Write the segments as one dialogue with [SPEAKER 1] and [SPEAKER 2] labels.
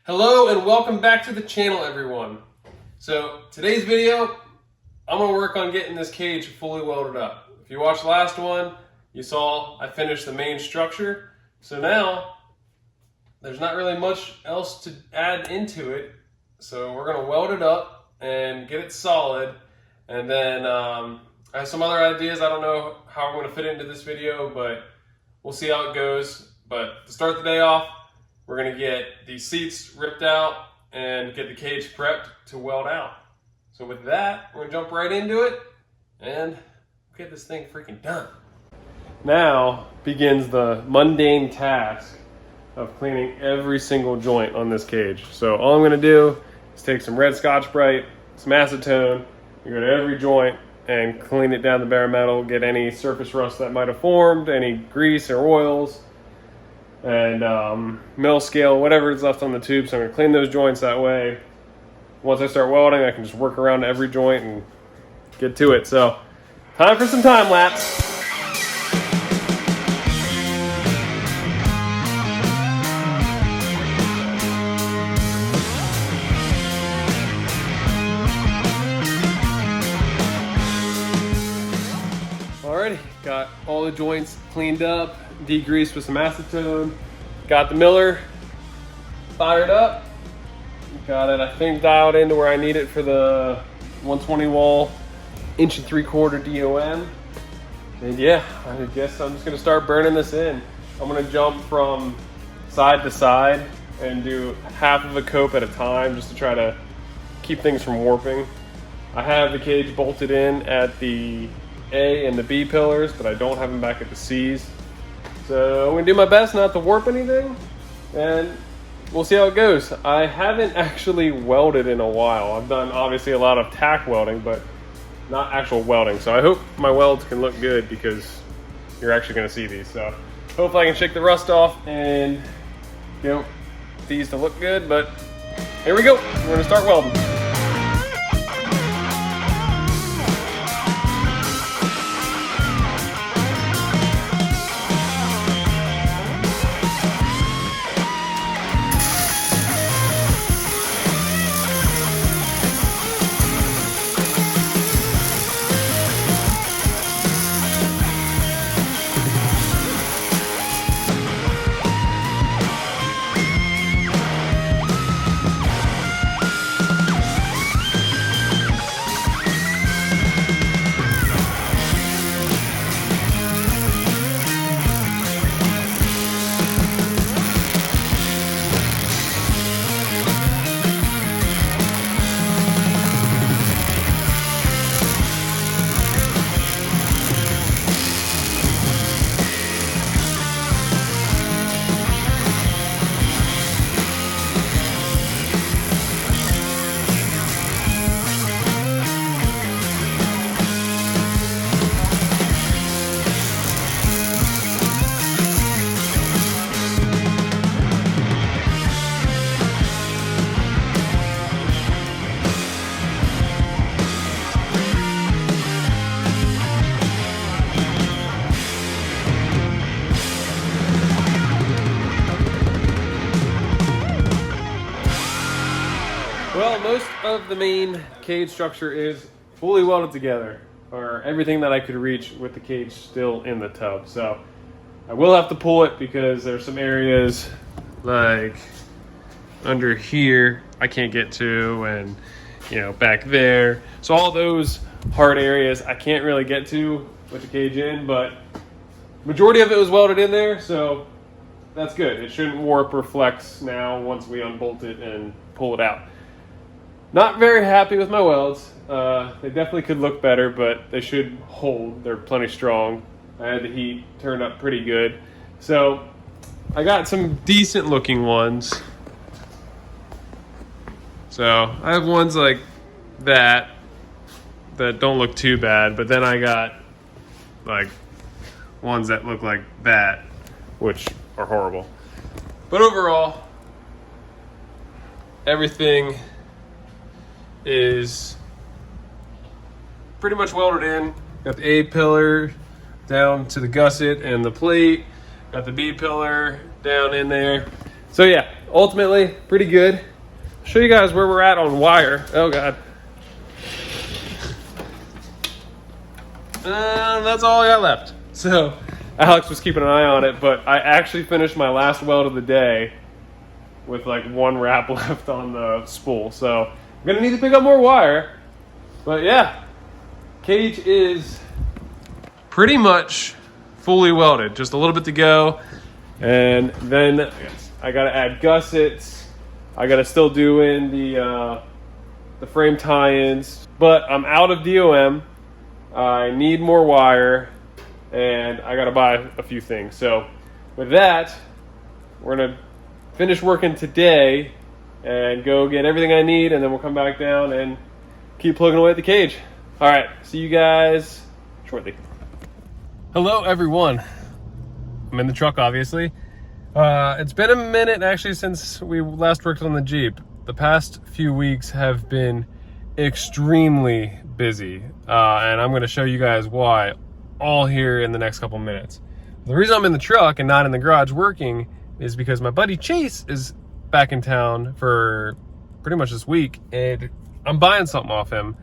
[SPEAKER 1] Hello and welcome back to the channel, everyone. So today's video, I'm gonna work on getting this cage fully welded up. If you watched the last one, you saw I finished the main structure. So now there's not really much else to add into it. So we're gonna weld it up and get it solid. And then I have some other ideas. I don't know how I'm gonna fit into this video, but we'll see how it goes. But to start the day off, we're gonna get these seats ripped out and get the cage prepped to weld out. So with that, we're gonna jump right into it and get this thing freaking done. Now begins the mundane task of cleaning every single joint on this cage. So all I'm gonna do is take some red Scotch-Brite, some acetone, you go to every joint and clean it down the bare metal, get any surface rust that might have formed, any grease or oils, and mill scale, whatever is left on the tube. So I'm going to clean those joints that way. Once I start welding, I can just work around every joint and get to it. So time for some time lapse. Alrighty, got all the joints cleaned up, degreased with some acetone, got the miller fired up, got it I think dialed into where I need it for the 120 wall 1 3/4 DOM. And yeah, I guess I'm just gonna start burning this in. I'm gonna jump from side to side and do half of a cope at a time just to try to keep things from warping. I have the cage bolted in at the A and the B pillars, but I don't have them back at the C's. So I'm gonna do my best not to warp anything, and we'll see how it goes. I haven't actually welded in a while. I've done obviously a lot of tack welding, but not actual welding. So I hope my welds can look good because you're actually gonna see these. So hopefully I can shake the rust off and get these to look good, but here we go. We're gonna start welding. Well, most of the main cage structure is fully welded together, or everything that I could reach with the cage still in the tub. So I will have to pull it because there's some areas like under here I can't get to, and back there. So all those hard areas I can't really get to with the cage in, but majority of it was welded in there, so that's good. It shouldn't warp or flex now once we unbolt it and pull it out. Not very happy with my welds. They definitely could look better, but they should hold. They're plenty strong. I had the heat turned up pretty good. So I got some decent looking ones. So I have ones like that don't look too bad, but then I got like ones that look like that, which are horrible. But overall, everything is pretty much welded in. Got the A pillar down to the gusset and the plate. Got the B pillar down in there. So yeah, ultimately, pretty good. I'll show you guys where we're at on wire. Oh God. That's all I got left. So Alex was keeping an eye on it, but I actually finished my last weld of the day with like one wrap left on the spool. So I'm gonna need to pick up more wire. But yeah, cage is pretty much fully welded. Just a little bit to go. And then I gotta add gussets. I gotta still do in the frame tie-ins. But I'm out of DOM. I need more wire. And I gotta buy a few things. So with that, we're gonna finish working today and go get everything I need, and then we'll come back down and keep plugging away at the cage. All right, see you guys shortly. Hello everyone. I'm in the truck, obviously. It's been a minute actually since we last worked on the Jeep. The past few weeks have been extremely busy, and I'm gonna show you guys why all here in the next couple minutes. The reason I'm in the truck and not in the garage working is because my buddy Chase is back in town for pretty much this week, and I'm buying something off him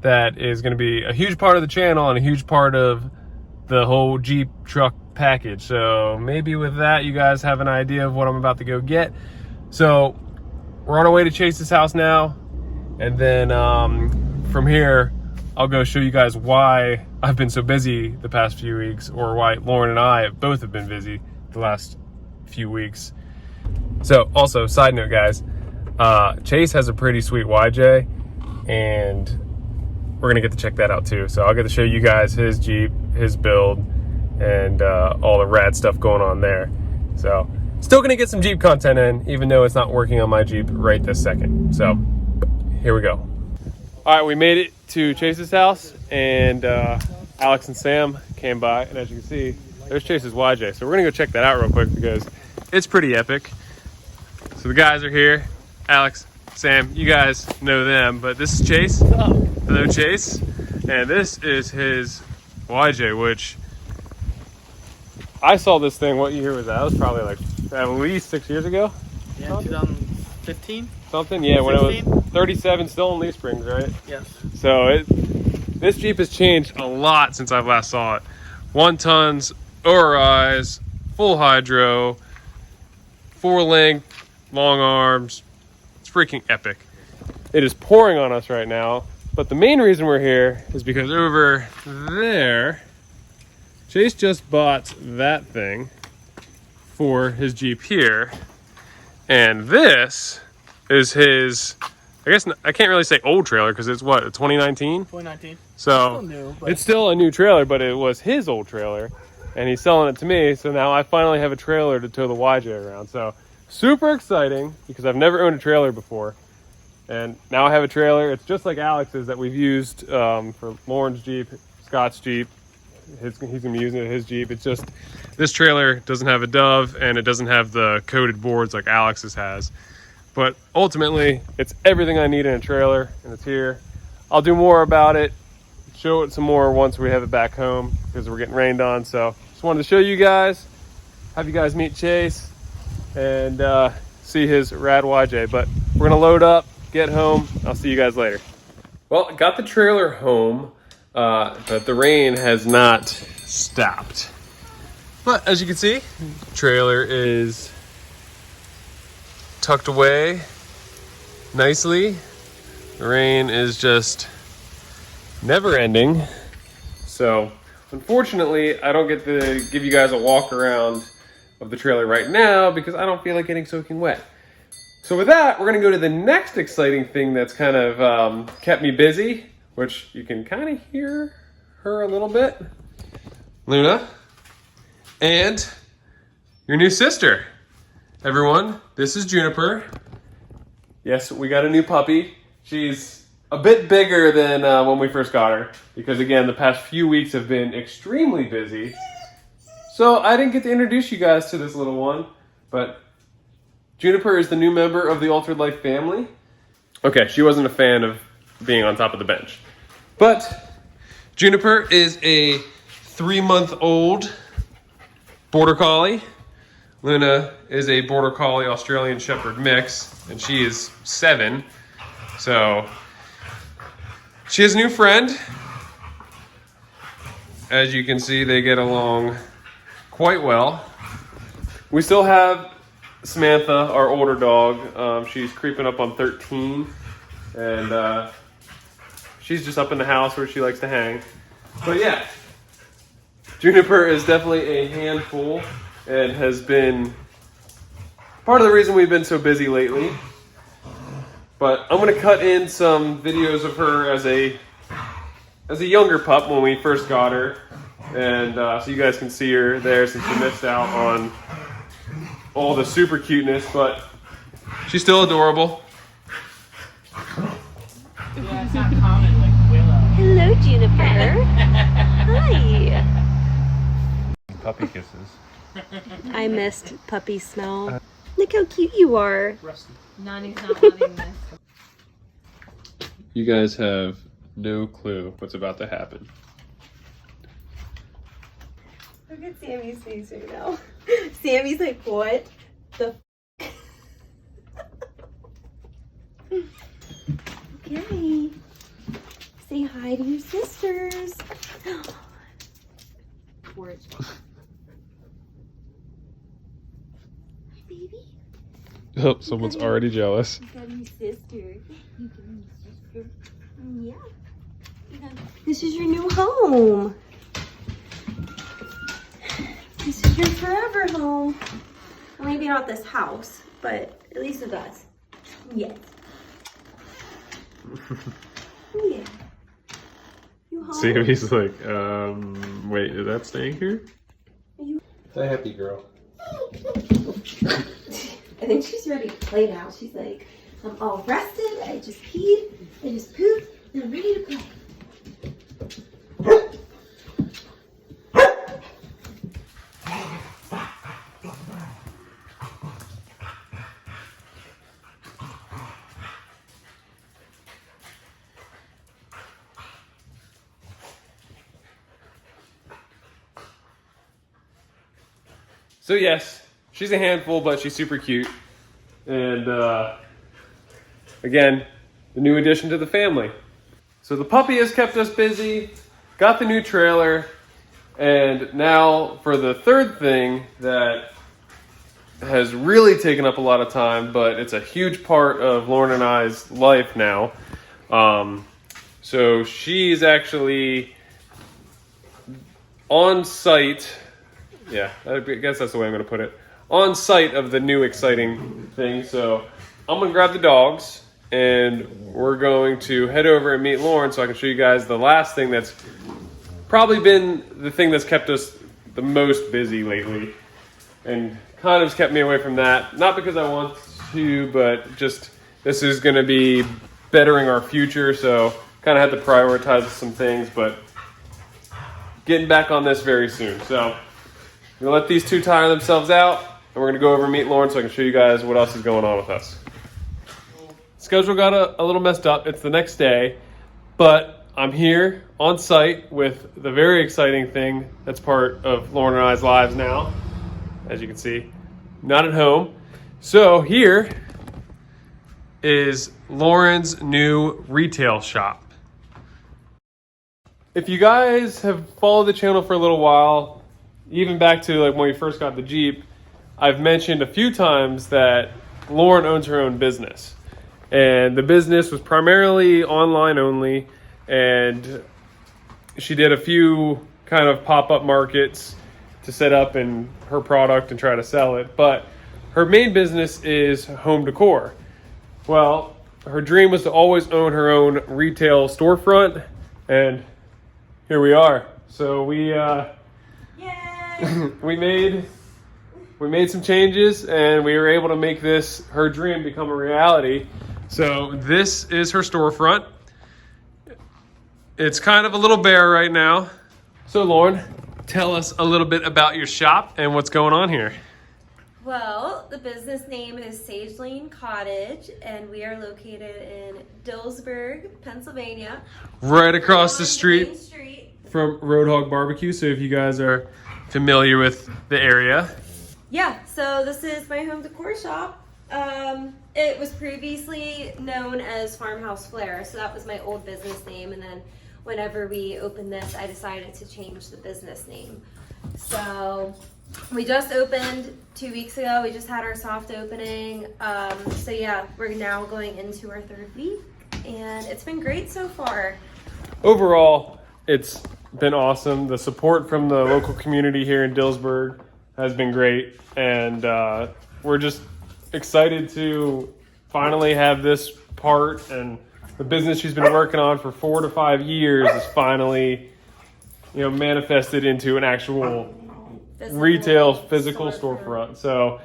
[SPEAKER 1] that is going to be a huge part of the channel and a huge part of the whole Jeep truck package. So maybe with that you guys have an idea of what I'm about to go get. So we're on our way to Chase's house now, and then from here I'll go show you guys why I've been so busy the past few weeks, or why Lauren and I both have been busy the last few weeks. So also, side note guys, Chase has a pretty sweet YJ, and we're gonna get to check that out too. So I'll get to show you guys his Jeep, his build, and all the rad stuff going on there. So still gonna get some Jeep content in, even though it's not working on my Jeep right this second. So here we go. All right, we made it to Chase's house, and Alex and Sam came by, and as you can see, there's Chase's YJ. So we're gonna go check that out real quick because it's pretty epic. So the guys are here. Alex, Sam, you guys know them, but this is Chase. Hello, Chase. And this is his YJ, which I saw this thing, what year was that? That was probably like at least 6 years ago.
[SPEAKER 2] Yeah, 2015.
[SPEAKER 1] Something, yeah, 15? When it was 37, still in leaf springs, right?
[SPEAKER 2] Yes.
[SPEAKER 1] So this Jeep has changed a lot since I last saw it. 1 tons, ORIs, full hydro, 4-length, long arms. It's freaking epic. It is pouring on us right now, but the main reason we're here is because over there, Chase just bought that thing for his Jeep here, and this is his, I guess I can't really say old trailer because it's what, 2019?
[SPEAKER 2] 2019.
[SPEAKER 1] So it's still a new trailer, but it was his old trailer, and he's selling it to me. So now I finally have a trailer to tow the YJ around. So super exciting because I've never owned a trailer before, and now I have a trailer. It's just like Alex's that we've used for Lauren's Jeep, Scott's Jeep. He's gonna be using it in his Jeep. It's just this trailer doesn't have a dove, and it doesn't have the coated boards like Alex's has. But ultimately, it's everything I need in a trailer, and it's here. I'll do more about it, show it some more once we have it back home, because we're getting rained on. So just wanted to show you guys, have you guys meet Chase, and see his rad YJ. But we're gonna load up, get home. I'll see you guys later. Well, I got the trailer home, but the rain has not stopped. But as you can see, the trailer is tucked away nicely. The rain is just never ending. So unfortunately, I don't get to give you guys a walk around of the trailer right now because I don't feel like getting soaking wet. So with that, we're gonna go to the next exciting thing that's kind of kept me busy, which you can kind of hear her a little bit. Luna, and your new sister. Everyone, this is Juniper. Yes, we got a new puppy. She's a bit bigger than when we first got her because, again, the past few weeks have been extremely busy. So I didn't get to introduce you guys to this little one, but Juniper is the new member of the Altered Life family. Okay, she wasn't a fan of being on top of the bench. But Juniper is a 3-month-old border collie. Luna is a Border Collie Australian Shepherd mix, and she is 7. So she has a new friend. As you can see, they get along quite well. We still have Samantha, our older dog. She's creeping up on 13, and she's just up in the house where she likes to hang. But yeah, Juniper is definitely a handful and has been part of the reason we've been so busy lately. But I'm gonna cut in some videos of her as a younger pup when we first got her, and so you guys can see her there since you missed out on all the super cuteness, but she's still adorable.
[SPEAKER 2] Yeah, it's not common like Willow.
[SPEAKER 3] Hello, Juniper. Hi.
[SPEAKER 1] Puppy kisses.
[SPEAKER 3] I missed puppy smell. Look how cute you are.
[SPEAKER 4] Nani's not wanting this.
[SPEAKER 1] You guys have no clue what's about to happen.
[SPEAKER 3] Look at Sammy's face right now. Sammy's like, what the Okay. Say hi to your sisters. Hi, baby.
[SPEAKER 1] Oh, someone's already jealous.
[SPEAKER 3] You got a new sister. You got a new sister. Yeah. This is your new home. This is your forever home. Well, maybe not this house, but at least with us. Yes. Yeah. You home?
[SPEAKER 1] Sammy's like, wait, is that staying here?
[SPEAKER 3] Are you?
[SPEAKER 1] The happy girl.
[SPEAKER 3] I think she's ready to play now. She's like, I'm all rested. I just peed. I just pooped. And I'm ready to play.
[SPEAKER 1] So yes, she's a handful, but she's super cute. And again, the new addition to the family. So the puppy has kept us busy, got the new trailer, and now for the third thing that has really taken up a lot of time, but it's a huge part of Lauren and I's life now. So she's actually on site. Yeah, I guess that's the way I'm going to put it. On site of the new exciting thing. So I'm going to grab the dogs and we're going to head over and meet Lauren so I can show you guys the last thing that's probably been the thing that's kept us the most busy lately and kind of kept me away from that. Not because I want to, but just this is going to be bettering our future. So kind of had to prioritize some things, but getting back on this very soon. So I'm gonna let these two tire themselves out, and we're gonna go over and meet Lauren so I can show you guys what else is going on with us. Schedule got a little messed up. It's the next day, but I'm here on site with the very exciting thing that's part of Lauren and I's lives now. As you can see, not at home. So here is Lauren's new retail shop. If you guys have followed the channel for a little while, even back to like when we first got the Jeep, I've mentioned a few times that Lauren owns her own business. And the business was primarily online only, and she did a few kind of pop-up markets to set up in her product and try to sell it. But her main business is home decor. Well, her dream was to always own her own retail storefront, and here we are. So we we made some changes and we were able to make this, her dream, become a reality. So this is her storefront. It's kind of a little bare right now. So Lauren, tell us a little bit about your shop and what's going on here.
[SPEAKER 3] Well, the business name is sagelanecottage, and we are located in Dillsburg, Pennsylvania.
[SPEAKER 1] Right across the
[SPEAKER 3] On
[SPEAKER 1] street
[SPEAKER 3] Main Street.
[SPEAKER 1] from Roadhog Barbecue. So if you guys are familiar with the area.
[SPEAKER 3] Yeah, so this is my home decor shop. It was previously known as Farmhouse Flair, so that was my old business name. And then whenever we opened this, I decided to change the business name. So we just opened 2 weeks ago. We just had our soft opening. So yeah, we're now going into our 3rd week, and it's been great so far.
[SPEAKER 1] Overall, it's been awesome. The support from the local community here in Dillsburg has been great, and we're just excited to finally have this part, and the business she's been working on for 4 to 5 years is finally, manifested into an actual physical storefront. So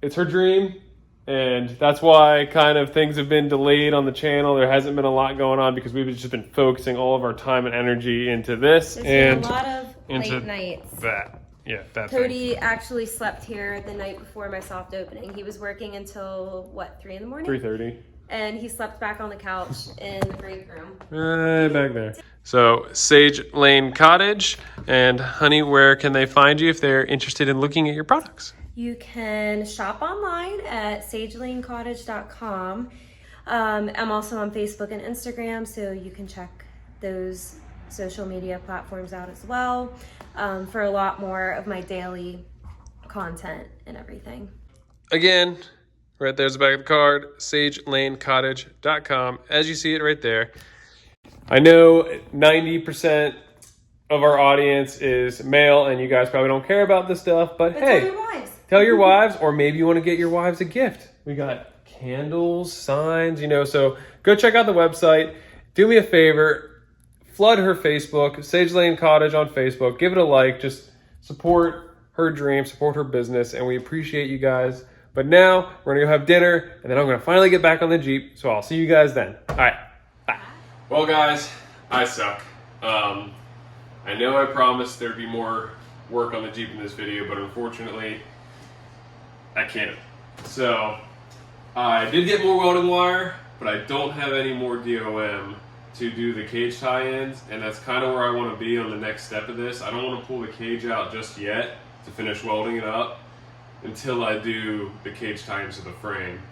[SPEAKER 1] it's her dream, and that's why kind of things have been delayed on the channel. There hasn't been a lot going on because we've just been focusing all of our time and energy into this.
[SPEAKER 3] There's
[SPEAKER 1] and
[SPEAKER 3] been a lot of
[SPEAKER 1] into
[SPEAKER 3] late nights.
[SPEAKER 1] that. Yeah, that
[SPEAKER 3] Cody
[SPEAKER 1] thing.
[SPEAKER 3] actually slept here the night before my soft opening. He was working until, 3 in the morning?
[SPEAKER 1] 3:30.
[SPEAKER 3] And he slept back on the couch in the break room.
[SPEAKER 1] Right back there. So, Sage Lane Cottage. And, honey, where can they find you if they're interested in looking at your products?
[SPEAKER 3] You can shop online at sagelanecottage.com. I'm also on Facebook and Instagram, so you can check those social media platforms out as well for a lot more of my daily content and everything.
[SPEAKER 1] Again, right there's the back of the card, sagelanecottage.com. As you see it right there. I know 90% of our audience is male, and you guys probably don't care about this stuff, but hey,
[SPEAKER 3] tell your wives.
[SPEAKER 1] Tell your wives, or maybe you want to get your wives a gift. We got candles, signs, so go check out the website. Do me a favor. Flood her Facebook, Sage Lane Cottage on Facebook. Give it a like. Just support her dream, support her business, and we appreciate you guys. But now we're gonna go have dinner, and then I'm gonna finally get back on the Jeep. So I'll see you guys then. All right, bye. Well, guys, I suck. I know I promised there'd be more work on the Jeep in this video, but unfortunately, I can't. So I did get more welding wire, but I don't have any more DOM to do the cage tie-ins, and that's kind of where I want to be on the next step of this. I don't want to pull the cage out just yet to finish welding it up until I do the cage tie-ins to the frame.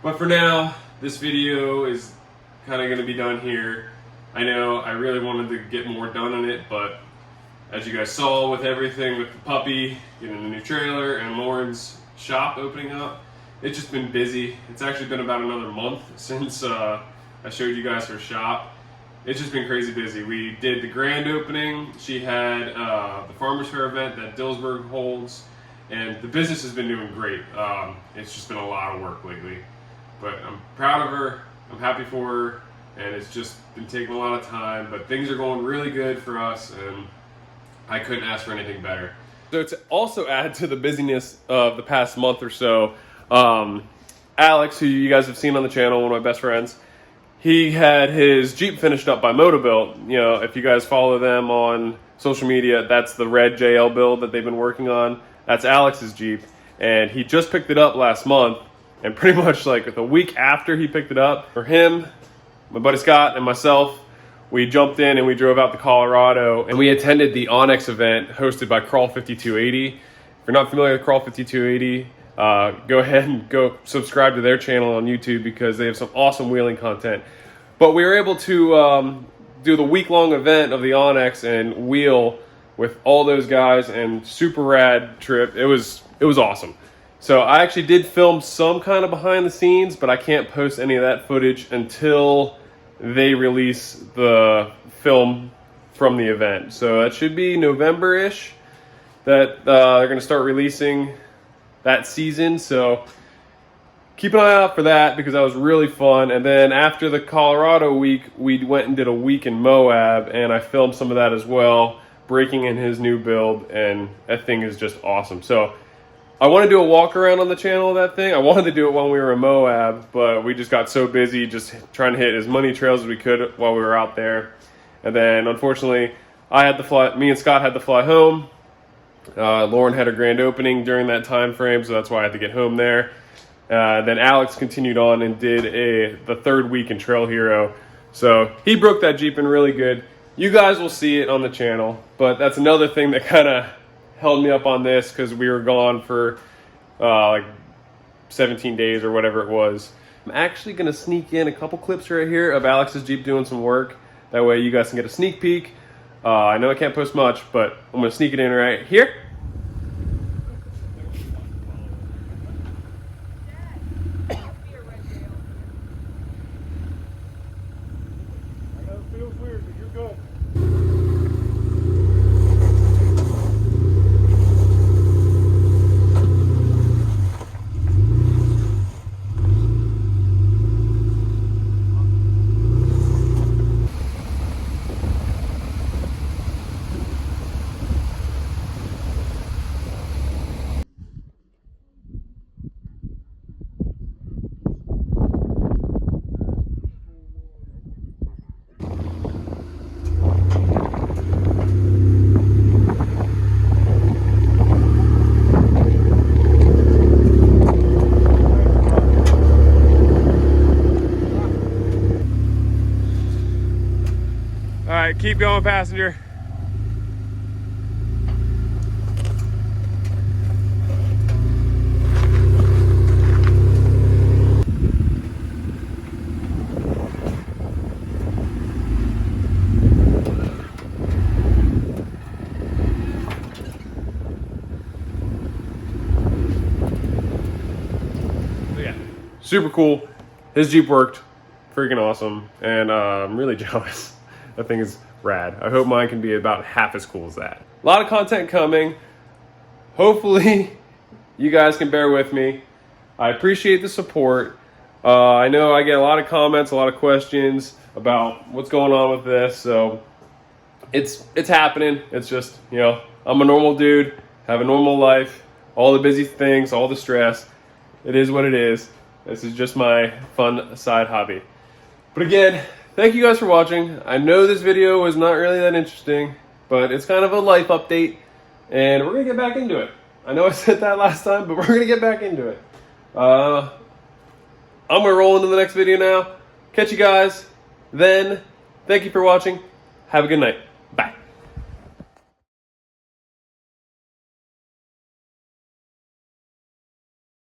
[SPEAKER 1] But for now, this video is kind of going to be done here. I know I really wanted to get more done on it, but as you guys saw with everything, with the puppy, getting a new trailer, and Lauren's shop opening up, it's just been busy. It's actually been about another month since I showed you guys her shop. It's just been crazy busy. We did the grand opening. She had the Farmers Fair event that Dillsburg holds, and the business has been doing great. It's just been a lot of work lately, but I'm proud of her. I'm happy for her, and it's just been taking a lot of time, but things are going really good for us, and I couldn't ask for anything better. So to also add to the busyness of the past month or so, Alex, who you guys have seen on the channel, one of my best friends, he had his Jeep finished up by Motobuilt. If you guys follow them on social media, that's the red JL build that they've been working on. That's Alex's Jeep, and he just picked it up last month, and pretty much like the week after he picked it up, for him, my buddy Scott, and myself, we jumped in and we drove out to Colorado, and we attended the Onyx event hosted by Crawl 5280. If you're not familiar with Crawl 5280, go ahead and go subscribe to their channel on YouTube because they have some awesome wheeling content. But we were able to do the week-long event of the Onyx and wheel with all those guys, and super rad trip. It was awesome. So I actually did film some kind of behind the scenes, but I can't post any of that footage until they release the film from the event. So that should be November-ish that they're going to start releasing that season. So keep an eye out for that because that was really fun. And then after the Colorado week, we went and did a week in Moab, and I filmed some of that as well, breaking in his new build, and that thing is just awesome. So I want to do a walk around on the channel of that thing. I wanted to do it when we were in Moab, but we just got so busy just trying to hit as many trails as we could while we were out there. And then unfortunately, me and Scott had to fly home. Lauren had her grand opening during that time frame, so that's why I had to get home there. Then Alex continued on and did the third week in Trail Hero. So he broke that Jeep in really good. You guys will see it on the channel, but that's another thing that kind of held me up on this because we were gone for like 17 days or whatever it was. I'm actually gonna sneak in a couple clips right here of Alex's Jeep doing some work. That way you guys can get a sneak peek. I know I can't post much, but I'm gonna sneak it in right here. All right, keep going, passenger. So yeah, super cool. His Jeep worked freaking awesome, and I'm really jealous. That thing is rad. I hope mine can be about half as cool as that. A lot of content coming. Hopefully you guys can bear with me. I appreciate the support. I know I get a lot of comments, a lot of questions about what's going on with this, so it's happening. It's just, you know, I'm a normal dude, have a normal life, all the busy things, all the stress. It is what it is. This is just my fun side hobby. But again, thank you guys for watching. I know this video was not really that interesting, but it's kind of a life update, and we're gonna get back into it. I know I said that last time, but we're gonna get back into it. I'm gonna roll into the next video now. Catch you guys then. Thank you for watching. Have a good night.